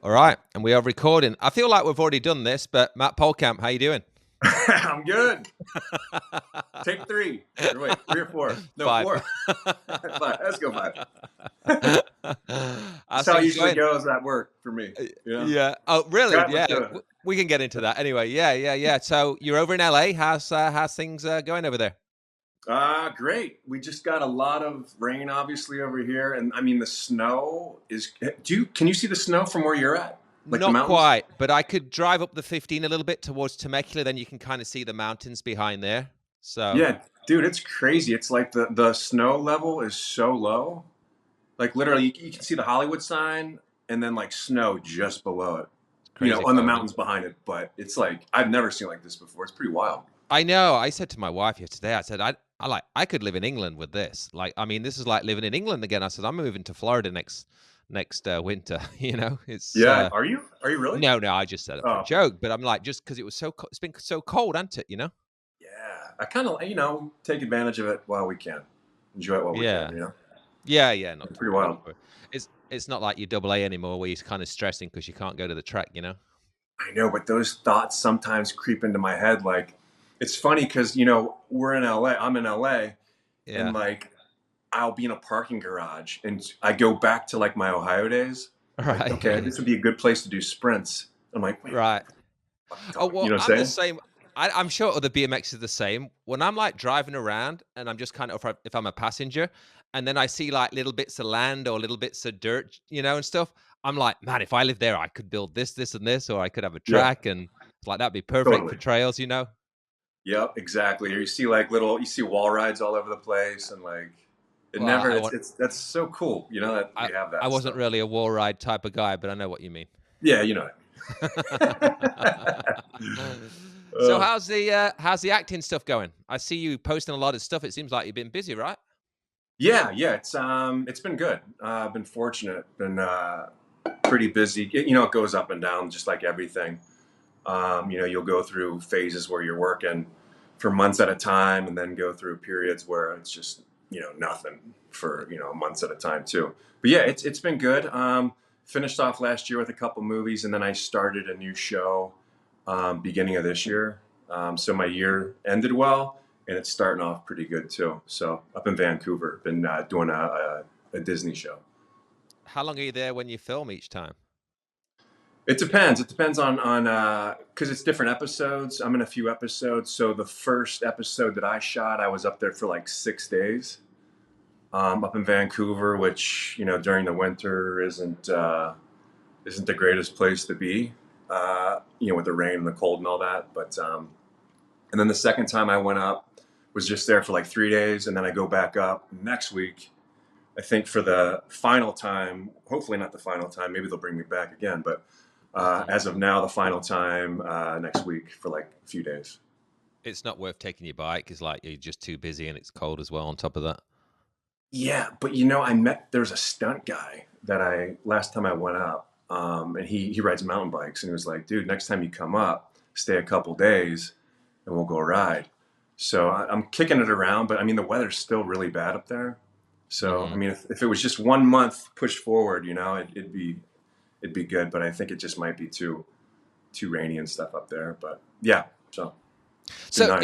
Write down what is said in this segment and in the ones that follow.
All right, and we are recording. I feel like we've already done this, but Matt Pohlkamp, how you doing? I'm good. Take three. Or wait, three or four? No, Five. four. Five. Let's go five. That's How's how it things usually going? goes at work for me. You know. Yeah. Oh, really? God, let's Yeah. do it. We can get into that anyway. Yeah. So you're over in LA. How's things going over there? Great. We just got a lot of rain, obviously, over here, and I mean the snow is. Can you see the snow from where you're at? Like the Not mountains? quite, but I could drive up the 15 a little bit towards Temecula. Then you can kind of see the mountains behind there. So Yeah, dude, it's crazy. It's like the snow level is so low. Like literally, you can see the Hollywood sign, and then like snow just below it. it's You know, crazy on the low, huh? mountains behind it. But it's like I've never seen like this before. It's pretty wild. I know. I said to my wife yesterday, I said, I could live in England with this. Like, I mean, this is like living in England again. I said, I'm moving to Florida next winter. It's Yeah, are you? Are you really? no, I just said it for a Oh, okay. joke, but I'm like, just because it was it's been so cold, hasn't it? Yeah, I kind of take advantage of it while we can, enjoy it while we can. Yeah, You know, yeah. Not it's to pretty worry, not wild. to worry. It's not like you double A anymore, where you're kind of stressing because you can't go to the track. I know, but those thoughts sometimes creep into my head. Like, it's funny because we're in LA. I'm in LA, and Yeah, like I'll be in a parking garage, and I go back to like my Ohio days. Like, okay, right, this would be a good place to do sprints. I'm like, wait, right. what the Oh, fuck? You well, know what I'm I'm the saying? same. I'm sure other BMX is the same. When I'm like driving around and I'm just kind of, if I'm a passenger, and then I see like little bits of land or little bits of dirt, and stuff, I'm like, man, if I lived there, I could build this, and this, or I could have a Yeah, track, and it's like that'd be perfect for totally. trails. Yep, exactly. Or you see like you see wall rides all over the place, and like it Well, never. It's that's so cool. You know that I, we have I that wasn't stuff. really a wall ride type of guy, but I know what you mean. Yeah, you know what I mean. So uh, how's the acting stuff going? I see you posting a lot of stuff. It seems like you've been busy, right? yeah. It's been good. I've been fortunate. Been pretty busy. It goes up and down, just like everything. You'll go through phases where you're working for months at a time, and then go through periods where it's just nothing for months at a time too. But yeah, it's been good. Finished off last year with a couple movies, and then I started a new show beginning of this year. So my year ended well, and it's starting off pretty good too. So up in Vancouver, been doing a Disney show. How long are you there when you film each time? It depends. It depends on because it's different episodes. I'm in a few episodes. So the first episode that I shot, I was up there for like 6 days, up in Vancouver, which during the winter isn't the greatest place to be. With the rain and the cold and all that. But and then the second time I went up was just there for like 3 days, and then I go back up next week. I think for the final time. Hopefully not the final time. Maybe they'll bring me back again, but Mhm. as of now, the final time next week for like a few days. It's not worth taking your bike because, like, you're just too busy and it's cold as well on top of that. Yeah, but there's a stunt guy that I last time I went up, and he rides mountain bikes, and he was like, dude, next time you come up, stay a couple days, and we'll go ride. So I'm kicking it around, but I mean the weather's still really bad up there. So I Mhm. mean, if it was just 1 month pushed forward, it'd be good. But I think it just might be too rainy and stuff up there. But yeah, so it's been So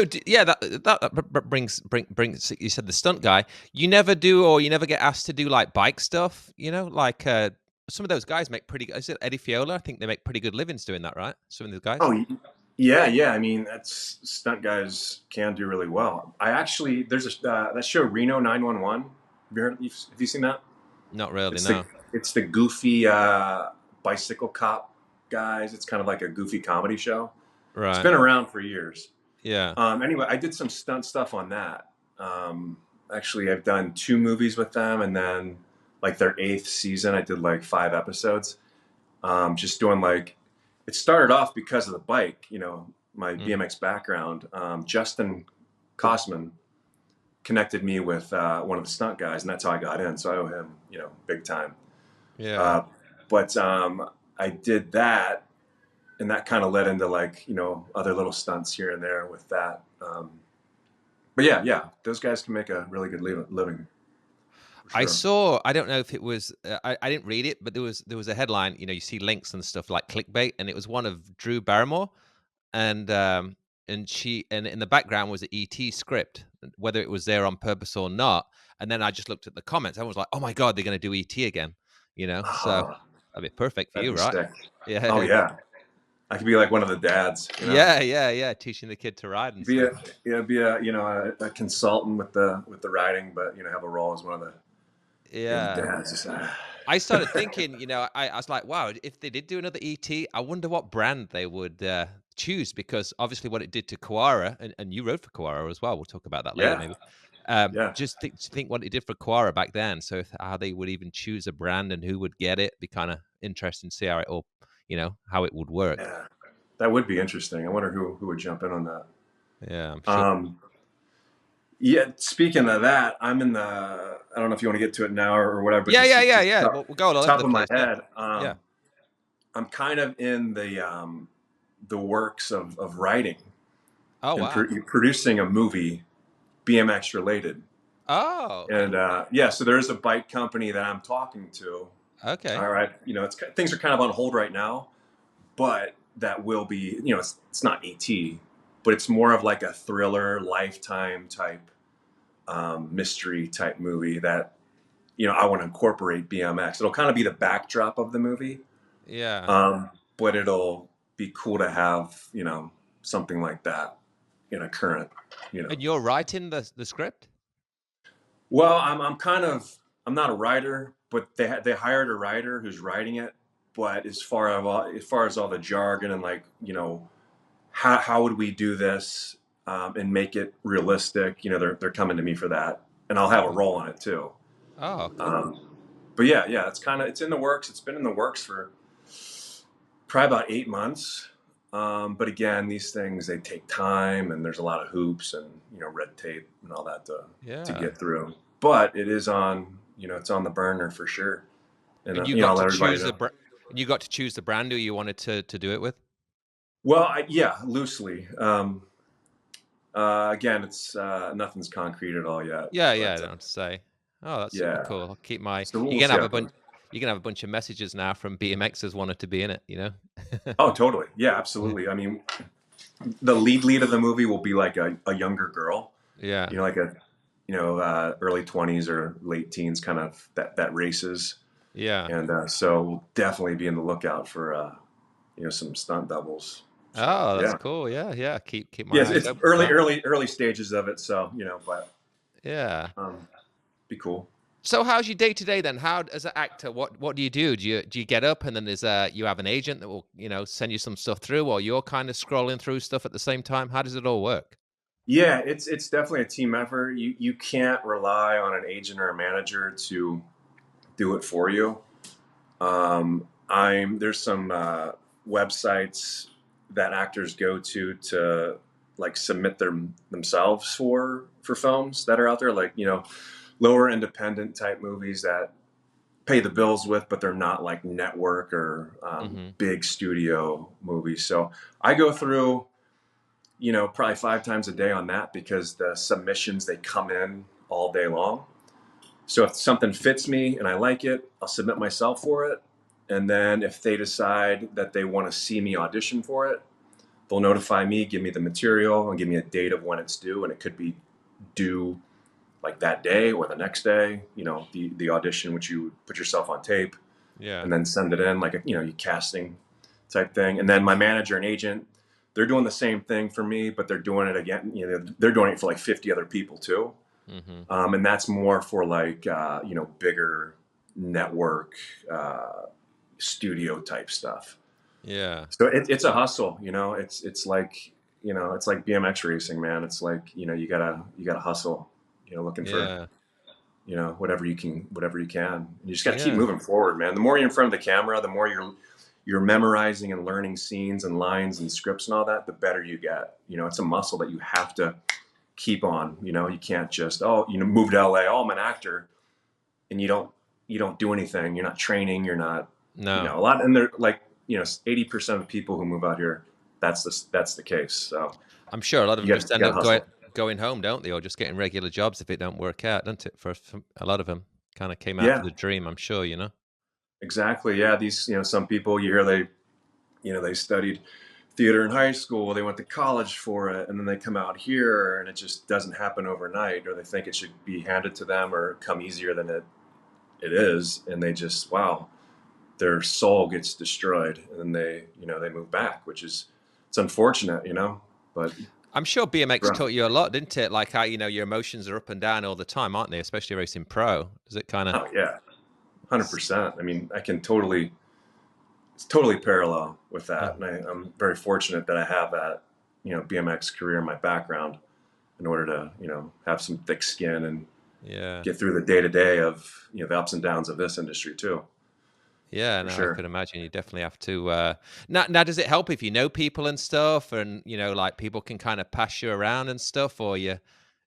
nice. yeah, that brings. You said the stunt guy. You never do, or you never get asked to do like bike stuff. Like some of those guys make pretty. Is it Eddie Fiola? I think they make pretty good livings doing that, right? Some of the guys. Oh, yeah. I mean, that's stunt guys can do really well. I actually there's that show Reno 911. Have you seen that? Not really, It's the no. it's the goofy bicycle cop guys. It's kind of like a goofy comedy show. It's Right. been around for years. Yeah. Anyway, I did some stunt stuff on that. Actually, I've done 2 movies with them, and then like their 8th season, I did like 5 episodes. Just doing like it started off because of the bike, my Mm. BMX background. Justin Kosman connected me with one of the stunt guys, and that's how I got in. So I owe him, big time. Yeah. Uh, but I did that, and that kind of led into like other little stunts here and there with that. But yeah, those guys can make a really good living. for I sure. saw, I don't know if it was, I didn't read it, but there was a headline, you see links and stuff like clickbait, and it was one of Drew Barrymore, and, and in the background was an ET script, whether it was there on purpose or not, and then I just looked at the comments, I was like, "Oh my god, they're gonna do ET again," so Oh, that'd be perfect for that'd you, be right? sick. Oh Yeah. yeah, I could be like one of the dads. Yeah, yeah, yeah, teaching the kid to ride and Be stuff. a be a a consultant with the writing, but have a role as one of the Yeah. dads. Just, I started thinking, I was like, wow, if they did do another ET, I wonder what brand they would choose because obviously what it did to Koara, and you wrote for Koara as well. We'll talk about that later, yeah, maybe. yeah, Just think what it did for Koara back then. So how they would even choose a brand and who would get it, be kind of interesting to see how it all, how it would work. yeah. That would be interesting. I wonder who would jump in on that. Yeah, I'm sure. Um, yeah. Speaking of that, I'm in the. I don't know if you want to get to it now or whatever, but Yeah, yeah, yeah, just yeah. We'll go all over top the of my place. Yeah, head. yeah. I'm kind of in the works of writing Oh and wow. producing a movie BMX related. Oh, okay, And yeah, so there's a bike company that I'm talking to. okay. All right, things are kind of on hold right now, but that will be, it's not ET, but it's more of like a thriller, lifetime type mystery type movie that I want to incorporate BMX. It'll kind of be the backdrop of the movie, Yeah. but it'll be cool to have something like that in a current you know And you're writing the script? Well, I'm kind of I'm not a writer, but they hired a writer who's writing it. But as far as all the jargon and like how would we do this and make it realistic, they're coming to me for that, and I'll have a Oh, role in it too. oh, cool. Um, but yeah, it's in the works. It's been in the works for probably about 8 months. But again, these things they take time, and there's a lot of hoops and red tape and all that to Yeah. get through. But it is on it's on the burner for sure, and And you I'll got to let everybody choose know. the brand who you wanted to do it with? Well, yeah, loosely. Again, it's nothing's concrete at all yet, Yeah, yeah, I but don't have to say. Oh, that's super yeah. cool. I'll keep my So we'll see how it goes. you're gonna have a bunch of messages now from BMXers wanted to be in it? Oh, totally. Yeah, absolutely. I mean, the lead of the movie will be like a younger girl, Yeah. like a early 20s or late teens, kind of that races. Yeah. And so we'll definitely be in the lookout for some stunt doubles. So Oh, that's yeah, cool. Yeah, yeah. Keep my yes, eyes it's open for early, that. early stages of it. So but Yeah. um, be cool. So how's your day to day then? How as an actor, what do you do? Do you get up and then there's you have an agent that will, send you some stuff through or you're kind of scrolling through stuff at the same time? How does it all work? Yeah, it's definitely a team effort. You can't rely on an agent or a manager to do it for you. There's some websites that actors go to like submit themselves for films that are out there, like lower independent type movies that pay the bills with, but they're not like network or Mhm. big studio movies. So I go through probably 5 times a day on that because the submissions they come in all day long. So if something fits me and I like it, I'll submit myself for it. And then if they decide that they want to see me audition for it, they'll notify me, give me the material, and give me a date of when it's due. And it could be due like that day or the next day, the audition, which you put yourself on tape Yeah. and then send it in like you casting type thing. And then my manager and agent, they're doing the same thing for me, but they're doing it again. They're doing it for like 50 other people too. Mhm. And that's more for like bigger network studio type stuff. Yeah. So it's a hustle. It's like BMX racing, man. It's like you gotta hustle. Looking for Yeah. whatever you can. You just gotta keep Yeah. moving forward, man. The more you're in front of the camera, the more you're memorizing and learning scenes and lines and scripts and all that, the better you get. It's a muscle that you have to keep on. You can't just move to LA. Oh, I'm an actor, and you don't do anything. You're not training. You're not No. a lot. And they're like 80% of people who move out here, that's the case. So I'm sure a lot of them you got just you end got to up going hustle. going home, don't they? Or just getting regular jobs if it don't work out, doesn't it? For a lot of them. Kind of came out Yeah, of the dream, I'm sure, you know? exactly. Yeah, these, some people you hear they studied theater in high school, they went to college for it, and then they come out here and it just doesn't happen overnight, or they think it should be handed to them or come easier than it is, and they just, wow, their soul gets destroyed, and then they move back, which is, it's unfortunate, but I'm sure BMX rough. taught you a lot, didn't it? Like how, your emotions are up and down all the time, aren't they? Especially racing pro. Does it kind of, Oh yeah, 100%. I mean, it's totally parallel with that, and I'm very fortunate that I have that BMX career in my background in order to have some thick skin and yeah. get through the day to day of the ups and downs of this industry too, Yeah, for no, I sure. could imagine you definitely have to. Now, does it help if you know people and stuff, and like people can kind of pass you around and stuff, or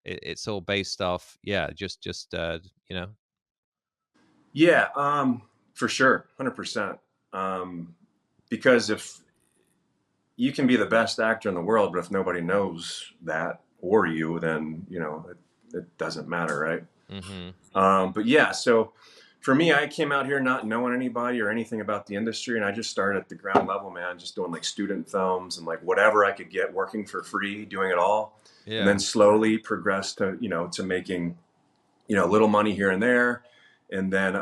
it's all based off, yeah, just you know, Yeah, for sure, 100%. Because if you can be the best actor in the world, but if nobody knows that or you, then it doesn't matter, right? hmm But yeah, so for me, I came out here not knowing anybody or anything about the industry, and I just started at the ground level, man, just doing like student films and like whatever I could get, working for free, doing it all, and then yeah, slowly progressed to making little money here and there, and then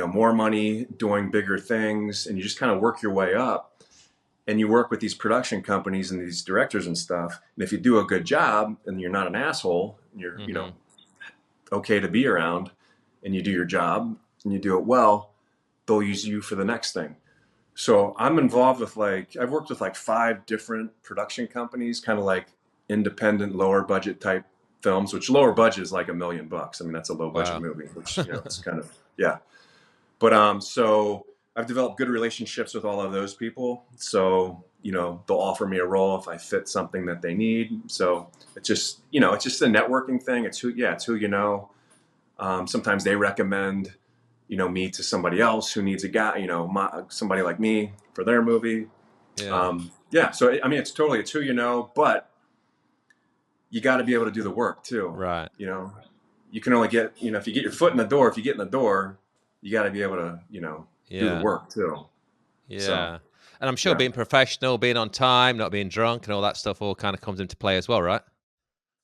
more money doing bigger things, and you just kind of work your way up, and you work with these production companies and these directors and stuff, and if you do a good job and you're not an asshole, and you're hmm okay to be around, and you do your job and you do it well, they'll use you for the next thing. So I'm involved with I've worked with like 5 different production companies, kind of like independent, lower budget type films, which lower budget is like $1 million. I mean, that's a low budget wow, movie, which, it's kind of, yeah. But, so I've developed good relationships with all of those people. So, they'll offer me a role if I fit something that they need. So it's just a networking thing. It's who you know. Sometimes they recommend, me to somebody else who needs a guy, somebody like me for their movie. yeah, Yeah. So, I mean, it's who you know, but you got to be able to do the work too. right, You know, you can only get, if you get your foot in the door, if you get in the door, you got to be able to, do the yeah, work too. So, yeah. And I'm sure yeah, being professional, being on time, not being drunk, and all that stuff all kind of comes into play as well, right?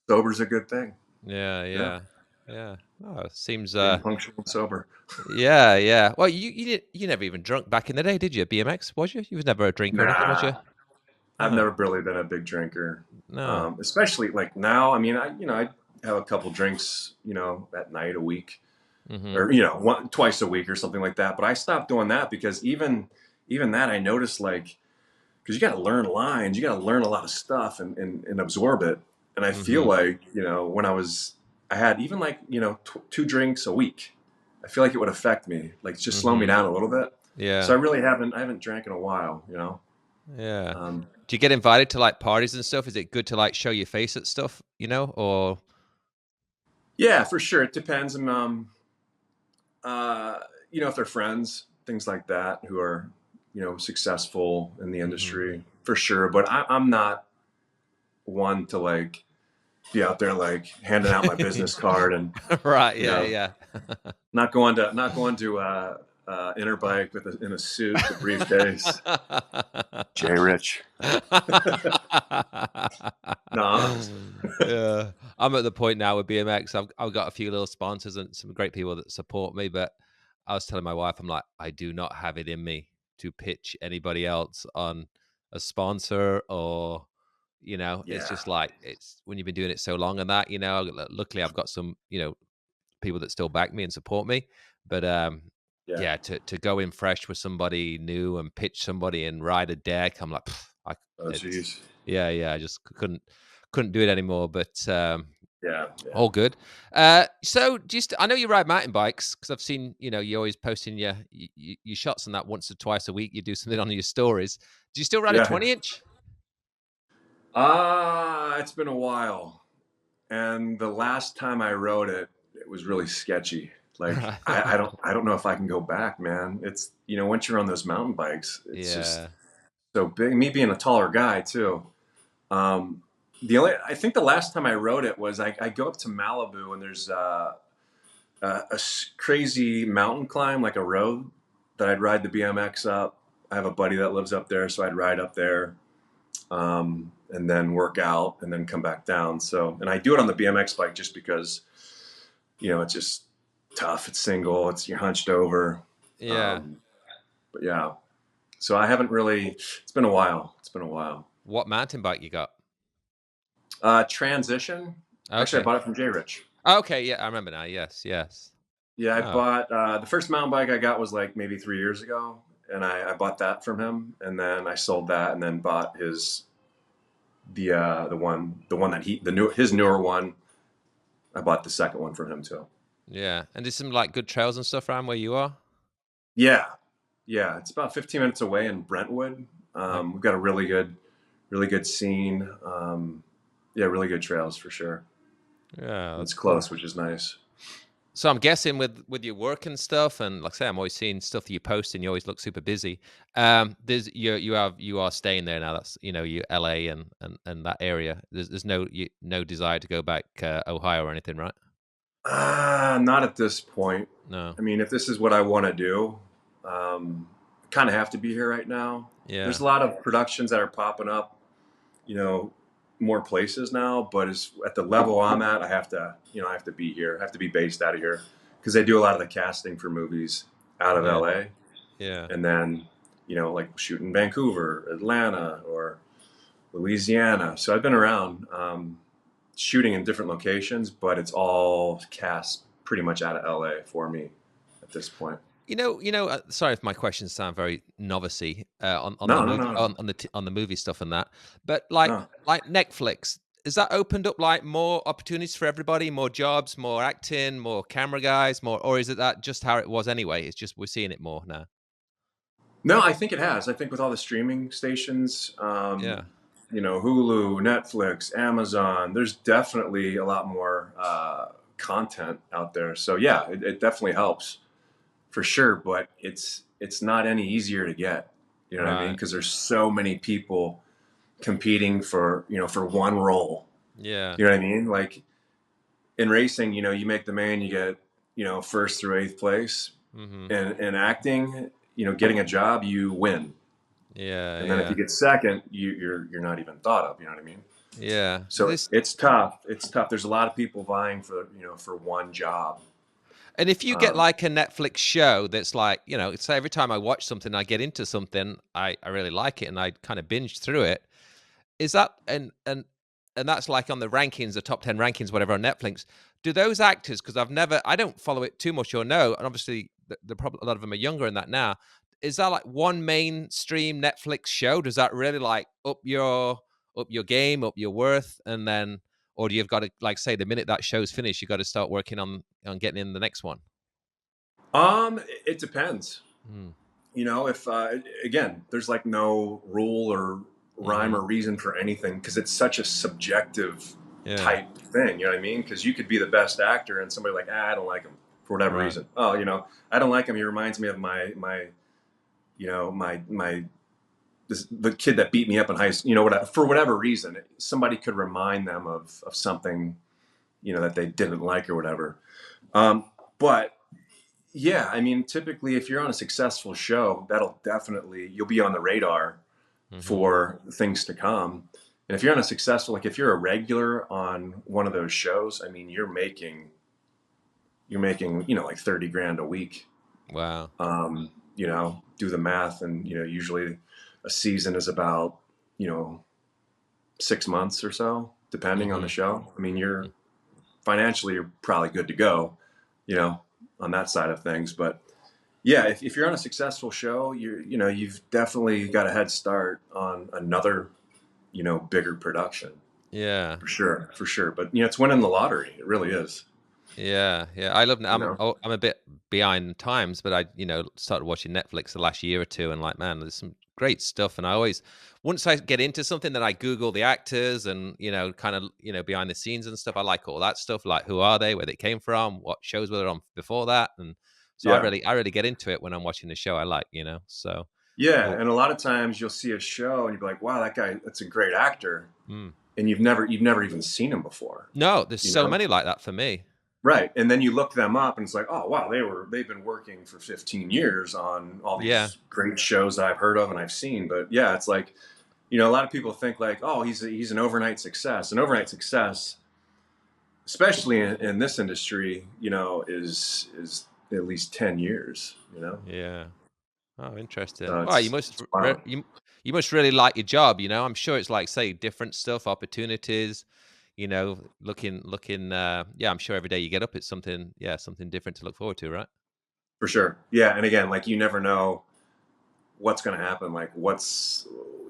sober's a good thing. Yeah, Yeah. yeah, yeah. Oh, it seems Being punctual and sober. yeah, yeah. Well, you never even drunk back in the day, did you? BMX, was you? You was never a drinker or anything, was you? Nah, I've No, never really been a big drinker. no. Especially like now. I mean, I have a couple drinks, at night a week, Mhm, or twice a week or something like that. But I stopped doing that because even that I noticed, like, because you got to learn lines, you got to learn a lot of stuff and absorb it. And I feel mhm, like when I had even like 2 drinks a week. I feel like it would affect me, like just slow me mhm. down a little bit. So Yeah, I haven't drank in a while. yeah. Um, Do you get invited to, like, parties and stuff? Is it good to, like, show your face at stuff, or yeah, for sure. It depends. Uh, if they're friends, things like that, who are successful in the Mhm. industry, for sure. But I'm not one to like be out there like handing out my business card and Right, you yeah, know yeah. not going to Interbike in a suit, the briefcase. Jay Rich. Nah. Yeah. I'm at the point now with BMX, I've got a few little sponsors and some great people that support me, but I was telling my wife, I'm like, "I do not have it in me to pitch anybody else on a sponsor or" it's Yeah. just like it's when you've been doing it so long and that, luckily I've got some, people that still back me and support me. But Yeah. yeah, to go in fresh with somebody new and pitch somebody and ride a deck, I'm like, "Pff, Oh, it's geez. yeah, yeah, I just couldn't do it anymore. But Yeah. Yeah. all good. So just I know you ride mountain bikes because I've seen you always posting your shots on that once or twice a week. You do something on your stories. Do you still ride a Yeah. 20-inch? It's been a while. And the last time I rode it, it was really sketchy. Like I don't know if I can go back, man. It's once you're on those mountain bikes, it's just Yeah. so big. Me being a taller guy too. Um, I think the last time I rode it was I go up to Malibu, and crazy mountain climb, like a road that I'd ride the BMX up. I have a buddy that lives up there, so I'd ride up there, and then work out and then come back down. So, and I do it on the BMX bike just because, it's just tough. It's single. You're hunched over. Yeah. But yeah, so I haven't really. It's been a while. It's been a while. What mountain bike you got? Transition. Actually, I Okay. bought it from J Rich. Okay, yeah, I remember now. Yes, yes. Yeah, I Oh, bought the first mountain bike I got was like maybe 3 years ago, and I bought that from him, and then I sold that, and then bought the one that his newer one. I bought the second one from him too. yeah. And there's some like good trails and stuff around where you are. Yeah, yeah, it's about 15 minutes away in Brentwood. Okay. We've got a really good scene. Yeah, really good trails for sure. Yeah, It's that's cool. close, which is nice. So I'm guessing with your work and stuff, and like I say, I'm always seeing stuff that you post, and you always look super busy. There's you are staying there now. That's you LA and that area. There's no desire to go back Ohio or anything, right? Not at this point. No. I mean, if this is what I want to do, kind of have to be here right now. There's Yeah. a lot of productions that are popping up, you know, more places now, but as at the level I'm at, I have to be here. I have to be based out of here because they do a lot of the casting for movies out of Yeah. LA, Yeah. and then, like shoot in Vancouver, Atlanta, or Louisiana. So I've been around shooting in different locations, but it's all cast pretty much out of LA for me at this point. Sorry if my questions sound very novicey on the No, no, movie no, no, on the movie stuff and that, but like no. Netflix, has that opened up like more opportunities for everybody, more jobs, more acting, more camera guys, more, or is it that just how it was anyway? It's just we're seeing it more now. No, I think it has. I think with all the streaming stations, Yeah, Hulu, Netflix, Amazon, there's definitely a lot more content out there. So yeah, it definitely helps for sure. But it's not any easier to get. You know what I mean? right. Because there's so many people competing for one role. Yeah. You know what I mean? Like in racing, you make the main, you get first through eighth place. Mm-hmm. In acting, getting a job, you win. Yeah. And then if you Yeah. get second, you're not even thought of. You know what I mean? Yeah. So it's tough. It's tough. There's a lot of people vying for one job. And if you get Um, like a Netflix show that's like, it's every time I watch something, I get into something, I really like it and I kind of binge through it. Is that and that's like on the rankings, the top 10 rankings, whatever on Netflix. Do those actors, because I don't follow it too much or know, and obviously the probably a lot of them are younger in that now. Is that like one mainstream Netflix show? Does that really like up your game, up your worth, and then or do you've got to like say the minute that show's finished, you got to start working on getting in the next one? it depends. Mm. If again, there's like no rule or rhyme Hmm. or reason for anything because it's such a subjective Yeah. type thing. You know what I mean? Because you could be the best actor and somebody like, I don't like him for whatever Right. reason. Oh, I don't like him. He reminds me of my the kid that beat me up in high school. For whatever reason, somebody could remind them of something that they didn't like or whatever. But yeah, I mean, typically, if you're on a successful show, you'll be on the radar Hmm. for things to come. And if you're on a successful, like if you're a regular on one of those shows, I mean, you're making like 30 grand a week. Wow. Do the math, and usually a season is about 6 months or so, depending on the Hmm. show. I mean, you're probably good to go, you know, on that side of things. But yeah, if you're on a successful show, you've definitely got a head start on another, bigger production Yeah. for sure. But it's winning the lottery. It really is. Yeah, yeah. I love. You know. I'm a bit behind times, but I started watching Netflix the last year or two, and like, man, there's some great stuff. And I always, once I get into something, then I Google the actors and kind of behind the scenes and stuff. I like all that stuff, like who are they, where they came from, what shows were they on before that, and so Yeah. I really get into it when I'm watching the show. I like, so Yeah, cool. and a lot of times you'll see a show and you'll be like, "Wow, that guy, that's a great actor," Mm. and you've never even seen him before. No, there's You so know? many like that for me. Right. And then you look them up and it's like, oh wow, they've been working for 15 years on all Yeah. these great shows that I've heard of and I've seen. But yeah, it's like, a lot of people think like, oh, he's an overnight success. An overnight success, especially in this industry, is at least 10 years. Yeah. Oh, interesting. So Well, it's wild. you must really like your job, you know? I'm sure it's like, say, different stuff, opportunities, looking, yeah, I'm sure every day you get up, it's something, yeah, something different to look forward to, right? For sure. Yeah. And again, like you never know what's going to happen, like what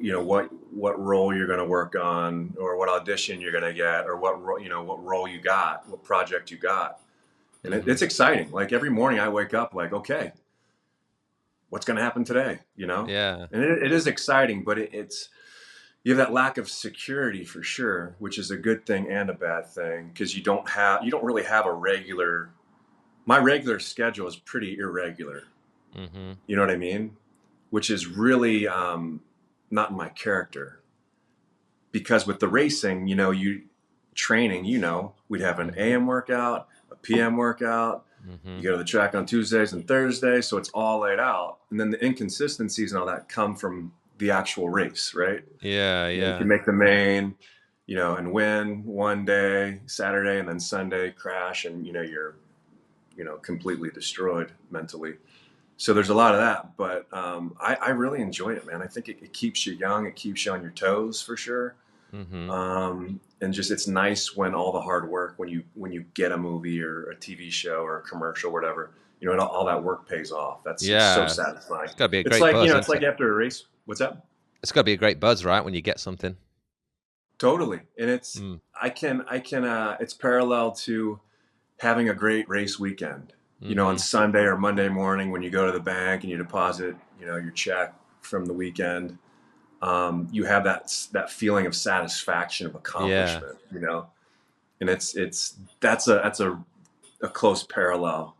role you're going to work on, or what audition you're going to get, or what role you got, what project you got. And Mhm. it's exciting. Like every morning I wake up like, okay, what's going to happen today. Yeah. And it is exciting, but it's you have that lack of security for sure, which is a good thing and a bad thing, because you don't really have a regular. My regular schedule is pretty irregular. Mhm. You know what I mean? Which is really not in my character. Because with the racing, you training, we'd have an Mhm. AM workout, a PM workout. You Mhm. go to the track on Tuesdays and Thursdays, so it's all laid out. And then the inconsistencies and all that come from the actual race, right? Yeah, You yeah. can make the main, and win one day, Saturday, and then Sunday crash, and you're completely destroyed mentally. So there's a lot of that, but I really enjoy it, man. I think it keeps you young. It keeps you on your toes for sure. Mhm. And just it's nice when all the hard work, when you get a movie or a TV show or a commercial, whatever, and all that work pays off. It's so Yeah. satisfying. It's gotta be a It's great like buzz, it's isn't like it? after a race. What's that? It's gotta be a great buzz, right, when you get something? Totally. And Mm. I can it's parallel to having a great race weekend. On Mhm. Sunday or Monday morning when you go to the bank and you deposit, your check from the weekend. You have that feeling of satisfaction of Yeah. accomplishment. And that's a close parallel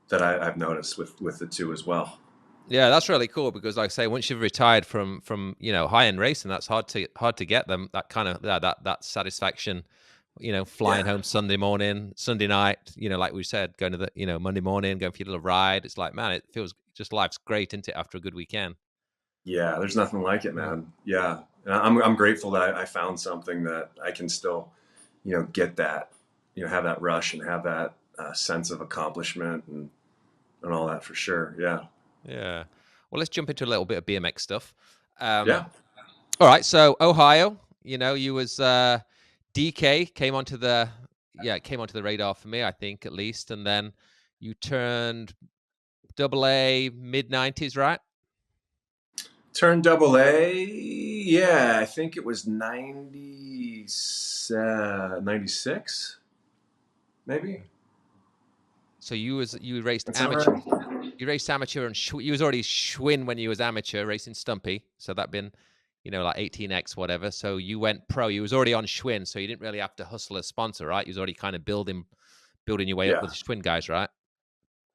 that I've noticed with the two as well. Yeah, that's really cool because, like I say, once you've retired from high end racing, that's hard to get them. That kind of that satisfaction, flying Yeah, home Sunday morning, Sunday night. Like we said, going to the Monday morning, going for your little ride. It's like, man, it feels just life's great, isn't it? After a good weekend. yeah. There's nothing like it, Yeah. man. Yeah, and I'm grateful that I found something that I can still, get that, have that rush and have that sense of accomplishment and all that for sure. Yeah, Yeah. Well, let's jump into a little bit of BMX stuff. yeah. All right. So Ohio, you was DK came onto the radar for me, I think at least, and then you turned double A mid 90s, right? Turned double A. Yeah, I think it was 96, maybe. So you raced That sound amateur. right? You raced amateur and you was already Schwinn when you was amateur racing Stumpy. So that been like 18X whatever. So you went pro. You was already on Schwinn, so you didn't really have to hustle a sponsor, right? You was already kind of building your way up with Yeah. the Schwinn guys, right?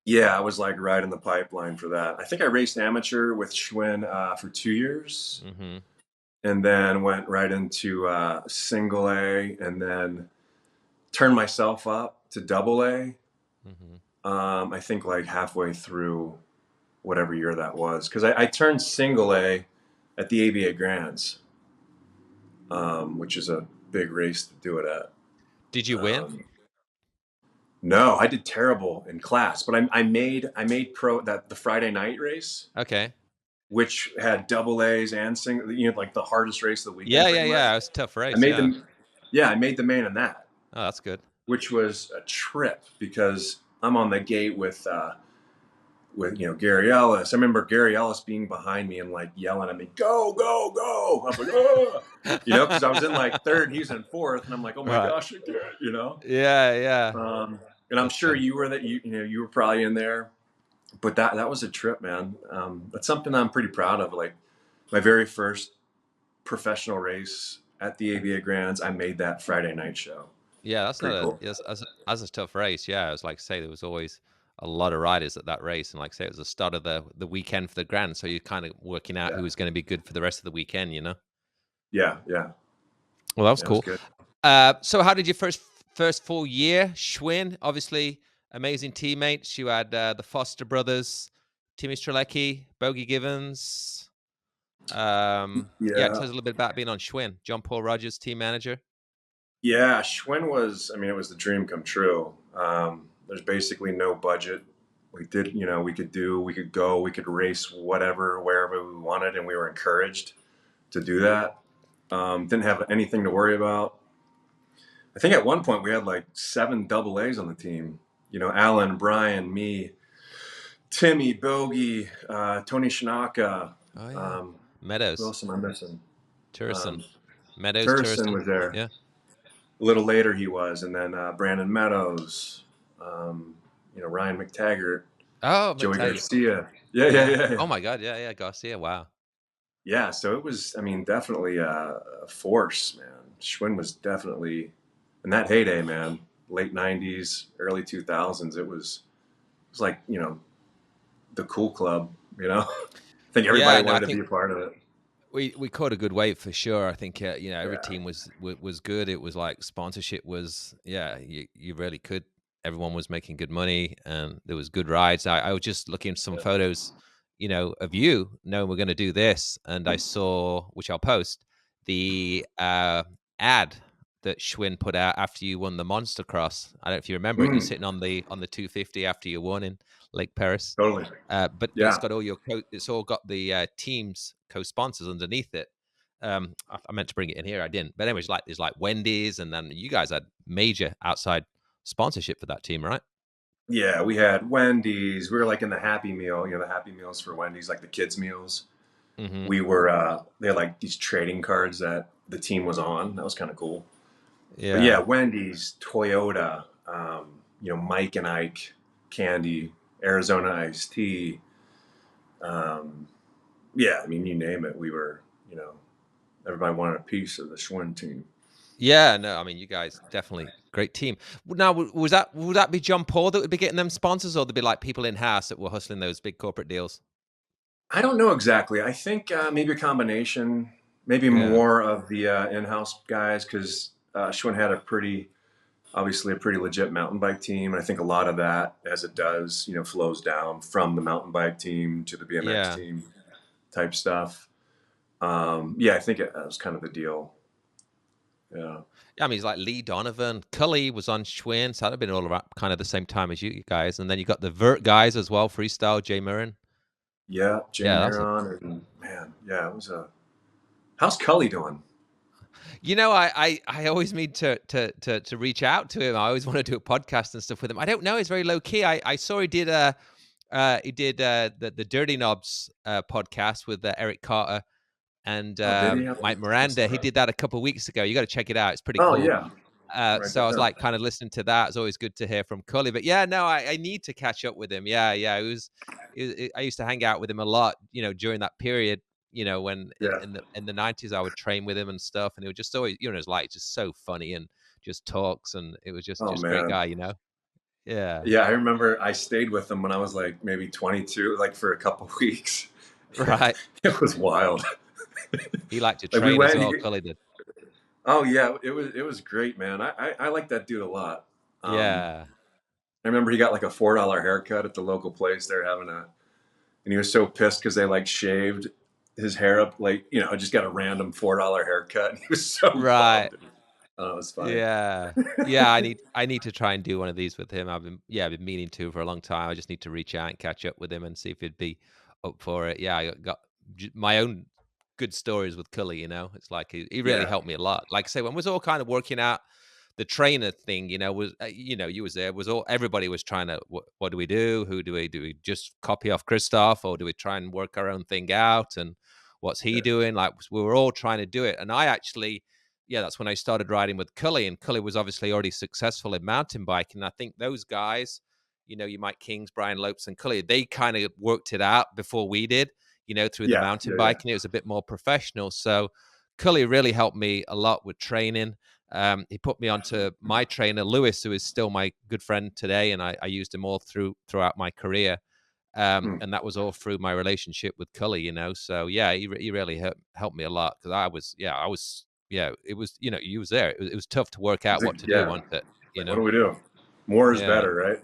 Yeah, I was like right in the pipeline for that. I think I raced amateur with Schwinn for 2 years, Mm-hmm. and then went right into single A, and then turned myself up to double A. Mm-hmm. I think like halfway through whatever year that was, because I turned single A at the ABA Grands, which is a big race to do it at. Did you win? Um, no, I did terrible in class, but I made pro that the Friday night race, Okay. which had double A's and single, like the hardest race of the weekend, Yeah, yeah, pretty much. yeah. It was a tough I race. made Yeah. them, yeah, I made the main in that, Oh, that's good. which was a trip because I'm on the gate with Gary Ellis. I remember Gary Ellis being behind me and like yelling at me, "Go, go, go!" I was like, "Oh," because I was in like third, he's in fourth, and I'm like, "Oh my Right. gosh, I can't." Yeah, yeah. And I'm That's sure funny. you were that you were probably in there, but that was a trip, man. That's something I'm pretty proud of. Like my very first professional race at the ABA Grands, I made that Friday night show. Yeah, that's not Pretty a cool. yes, as a tough race. Yeah, it was like say there was always a lot of riders at that race, and like say it was the start of the weekend for the grand, so you're kind of working out who Yeah, was going to be good for the rest of the weekend. yeah, yeah, Well, that was yeah. It was cool. good. So how did you first full year, Schwinn, obviously amazing teammates. You had the Foster brothers, Timmy Strelecki, Bogi Givens. Yeah, tell us Yeah. a little bit about being on Schwinn. John Paul Rogers, team manager. Yeah, Schwinn was, I mean, it was the dream come true. There's basically no budget. We did, we could go, we could race whatever, wherever we wanted, and we were encouraged to do that. Didn't have anything to worry about. I think at one point we had like 7 double A's on the team. Alan, Brian, me, Timmy, Bogi, Tony Szynaka. Oh yeah, Um, who Meadows, else am I missing? Turson, Um, Meadows, Turson Turson. was there. Yeah. A little later he was, and then Brandon Meadows, Ryan McTaggart, Oh, Joey McTaggart. Garcia. Yeah, yeah, Yeah. yeah, Oh yeah. my God. Yeah, yeah. Garcia. Wow. Yeah, so it was, I mean, definitely a force, man. Schwinn was definitely, in that heyday, man, late 90s, early 2000s, it was like, the cool club, I think everybody Yeah. No, I wanted to think be a part of it. we caught a good wave for sure. I think every Yeah. team was good. It was like sponsorship was you really could. Everyone was making good money, and there was good rides. I was just looking at some Yeah. photos, of you knowing we're going to do this, and I saw, which I'll post, the ad that Schwinn put out after you won the Monster Cross. I don't know if you remember it. You're Mm, sitting on the 250 after you won in Lake Perris. totally. But it's Yeah. got all your it's all got the teams co-sponsors underneath it. I meant to bring it in here, I didn't. But anyways, there's like Wendy's, and then you guys had major outside sponsorship for that team, right? Yeah, we had Wendy's. We were like in the Happy Meal, the Happy Meals for Wendy's, like the kids' meals. Hmm. We were, they had like these trading cards that the team was on. That was kind of cool. But yeah, Yeah, Wendy's, Toyota, Mike and Ike candy, Arizona iced tea. Um, yeah, I mean, you name it. We were, everybody wanted a piece of the Schwinn team. yeah. No, I mean, you guys definitely great team. Now, would that be John Paul that would be getting them sponsors, or there'd be like people in house that were hustling those big corporate deals? I don't know exactly. I think maybe a combination, maybe Yeah, more of the in-house guys, because Schwinn had obviously a pretty legit mountain bike team. And I think a lot of that, as it does, flows down from the mountain bike team to the BMX yeah. team type stuff. Yeah, I think that was kind of the deal. Yeah. Yeah, I mean, it's like Lee Donovan, Cully was on Schwinn, so that'd have been all about kind of the same time as you guys, and then you got the Vert guys as well, freestyle, Jay Murren. Yeah, Jay Yeah, that's a. Miron, and man, yeah, it was a. How's Cully doing? I always mean to reach out to him. I always want to do a podcast and stuff with him. I don't know. He's very low key. I saw he did the Dirty Knobs podcast with Eric Carter and Oh, did he? Mike I saw Miranda. He that. did that a couple of weeks ago. You got to check it out. It's pretty Oh cool. yeah, write So I that was down. like kind of listening to that. It's always good to hear from Cully. But yeah, no, I need to catch up with him. Yeah, yeah. I used to hang out with him a lot, during that period, when Yeah. in the 90s I would train with him and stuff. And it was just always, it's like just so funny and just talks. And it was just Oh great man. guy. Yeah. Yeah, I remember I stayed with him when I was like maybe 22, like for a couple weeks. Right. It was wild. He liked to Like we train as went. well. Cully did. Oh yeah, it was great, man. I like that dude a lot. Um, Yeah. I remember he got like a $4 haircut at the local place. They're having and he was so pissed because they like shaved his hair up, like just got a random $4 haircut. And he was so Right. bummed. Oh, it was funny. Yeah. Yeah, I need to try and do one of these with him. I've been meaning to for a long time. I just need to reach out and catch up with him and see if he'd be up for it. Yeah, I got my own good stories with Cully, It's like he really Yeah, helped me a lot. Like I say, when we was all kind of working out the trainer thing, was you was there, was all everybody was trying to what do we do? Who do we just copy off Christoph, or do we try and work our own thing out? And what's he yeah, doing? Like we were all trying to do it. And I actually that's when I started riding with Cully, and Cully was obviously already successful in mountain biking. And I think those guys, you Mike Kings, Brian Lopes, and Cully, they kind of worked it out before we did, through the yeah, mountain yeah, yeah. biking. It was a bit more professional. So Cully really helped me a lot with training. He put me onto my trainer, Lewis, who is still my good friend today, and I used him all throughout my career. Hmm. And that was all through my relationship with Cully, So yeah, he really helped me a lot because I was, it was, you was there. It was tough to work out what to do, Yeah, wasn't it? you Like, what know? do we do? More is Yeah, better, right?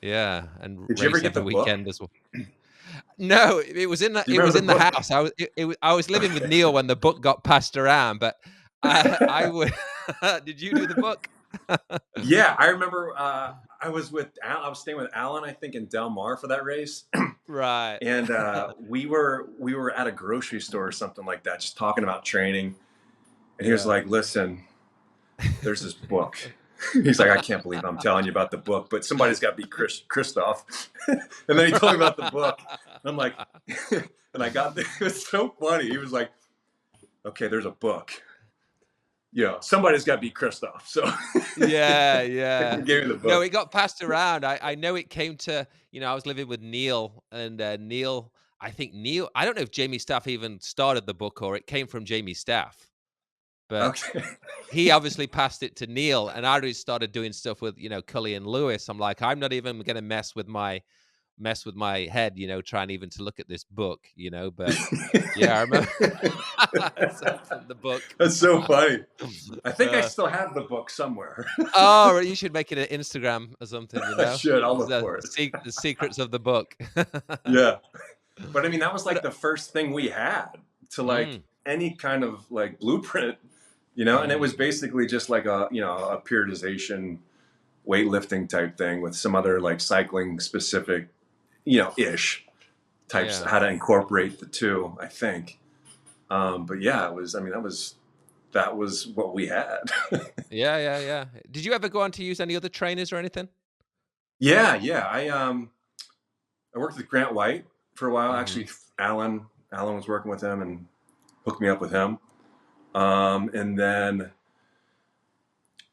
yeah, and Did you ever race get every the book? weekend as well. No, it was in Do you it was remember in the the book? house. I was living with Neil when the book got passed around, but I would did you do the book? Yeah, I remember. I was with I was staying with Alan, I think, in Del Mar for that race, Right. and we were at a grocery store or something like that, just talking about training. And he was Yeah. like, "Listen, there's this book." He's like, "I can't believe I'm telling you about the book, but somebody's got to be Christoph." And then he told me about the book. And I'm like, and I got it was so funny. He was like, "Okay, there's a book. Somebody's got to be Christoph." So Yeah, he yeah. gave me the No, book. it got passed around. I know it came to, I was living with Neil and, Neil I don't know if Jamie Staff even started the book or it came from Jamie Staff, but Okay. he obviously passed it to Neil, and I already started doing stuff with, Cully and Lewis. I'm like, I'm not even gonna mess with my head, trying even to look at this book, but yeah, I remember so from the book. That's so funny. I think I Uh, still have the book somewhere. oh, you should make it an Instagram or something, I should. I'll look for it. The secrets of the book. Yeah. But I mean, that was like But, the first thing we had to like mm, any kind of like blueprint, and it mm, was basically just like a periodization weightlifting type thing with some other like cycling specific, ish types, yeah. how to incorporate the two, I think. But yeah, I mean, that was what we had. Yeah, yeah, yeah. Did you ever go on to use any other trainers or anything? Yeah. Yeah. I worked with Grant White for a while. Mhm. Actually, Alan was working with him and hooked me up with him. And then